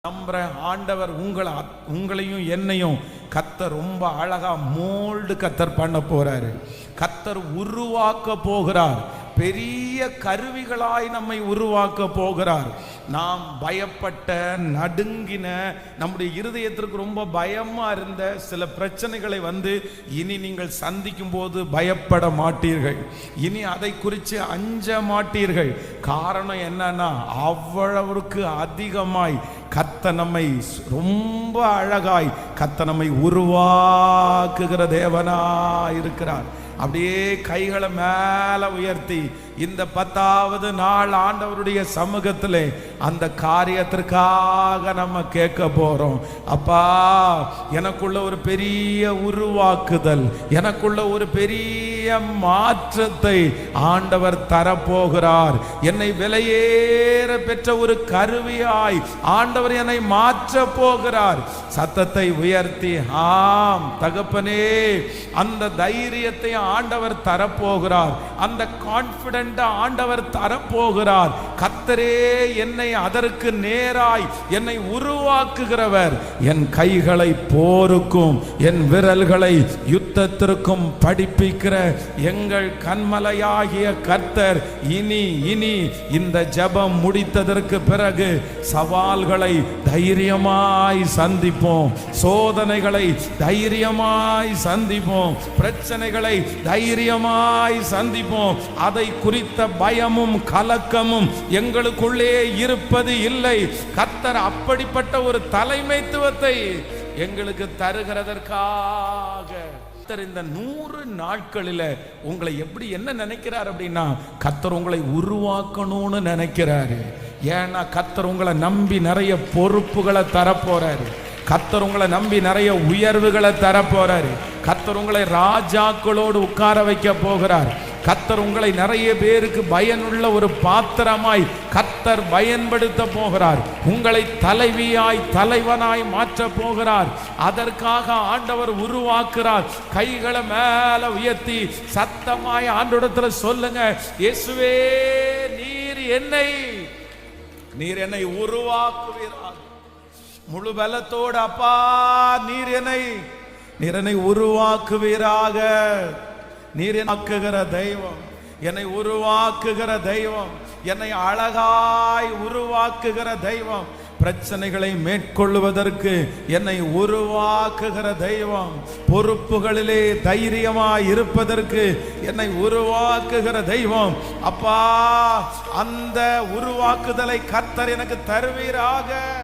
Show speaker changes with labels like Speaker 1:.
Speaker 1: நம்புற ஆண்டவர் உங்களையும் என்னையும் கத்தர் ரொம்ப அழகா மோல்டு கத்தர் பண்ண போறாரு. கத்தர் உருவாக்க போகிறார். பெரிய கருவிகளாய் நம்மை உருவாக்க போகிறார். நாம் பயப்பட்ட நடுங்கின நம்முடைய இருதயத்திற்கு ரொம்ப பயமா இருந்த சில பிரச்சனைகளை இனி நீங்கள் சந்திக்கும் போது பயப்பட மாட்டீர்கள். இனி அதை குறித்து அஞ்ச மாட்டீர்கள். காரணம் என்னன்னா, அவ்வளவுக்கு அதிகமாய் கத்த நம்மை ரொம்ப அழகாய் கத்த நம்மை உருவாக்குகிற தேவனாய் இருக்கிறார். அப்படியே கைகளை மேல உயர்த்தி இந்த 10வது நாள் ஆண்டவருடைய சமூகத்திலே அந்த காரியத்திற்காக நம்ம கேட்க போறோம். அப்பா, எனக்குள்ள ஒரு பெரிய உருவாக்குதல், எனக்குள்ள ஒரு பெரிய மாற்றத்தை ஆண்டவர் தரப்போகிறார். என்னை விலையேற பெற்ற ஒரு கருவியாய் ஆண்டவர் என்னை மாற்ற போகிறார். சத்தத்தை உயர்த்தி ஆம் தகப்பனே, அந்த தைரியத்தை ஆண்டவர் தரப்போகிறார். அந்த கான்பிடன்ட் ஆண்டவர் தரப்போகிறார். கர்த்தரே என்னை அதற்கு நேராய் என்னை உருவாக்குகிறவர். என் கைகளை போருக்கும் என் விரல்களை யுத்தத்திற்கும் படிப்பிக்கிற எங்கள் கண்மலையாகிய கர்த்தர் இனி இந்த ஜெபம் முடித்ததற்கு பிறகு சவால்களை தைரியமாய் சந்திப்போம், சோதனைகளை தைரியமாய் சந்திப்போம், பிரச்சனைகளை தைரியமாய் சந்திப்போம். அதை குறித்த பயமும் கலக்கமும் எங்களுக்குள்ளே இருப்பது இல்லை. கர்த்தர் அப்படிப்பட்ட ஒரு தலைமைத்துவத்தை எங்களுக்கு தருகிறதற்காக இந்த 100 நாட்களில் உங்களை எப்படி என்ன நினைக்கிறார் அப்படின்னா, கர்த்தர் உங்களை உருவாக்கணும்னு நினைக்கிறாரு. ஏன்னா கர்த்தர் உங்களை நம்பி நிறைய பொறுப்புகளை தரப்போறாரு. கர்த்தர் உங்களை நம்பி நிறைய உயர்வுகளை தரப்போறாரு. கர்த்தர் உங்களை ராஜாக்களோடு உட்கார வைக்க போகிறார். கர்த்தர் உங்களை நிறைய பேருக்கு பயனுள்ள ஒரு பாத்திரமாய் கர்த்தர் பயன்படுத்த போகிறார். உங்களை தலைவியாய் தலைவனாய் மாற்ற போகிறார். அதற்காக ஆண்டவர் உருவாக்குறார். கைகளை மேல உயர்த்தி சத்தமாய் ஆண்டவரிடத்துல சொல்லுங்க, இயேசுவே, நீர் என்னை உருவாக்குவீராக. முழு பலத்தோடு அப்பா, நீர் என்னை உருவாக்குவீராக. நீர் ஆக்குகிற தெய்வம், என்னை உருவாக்குகிற தெய்வம், என்னை அழகாய் உருவாக்குகிற தெய்வம், பிரச்சனைகளை மேற்கொள்வதற்கு என்னை உருவாக்குகிற தெய்வம், பொறுப்புகளிலே தைரியமாய் இருப்பதற்கு என்னை உருவாக்குகிற தெய்வம். அப்பா, அந்த உருவாக்குதலை கர்த்தர் எனக்கு தருவீராக.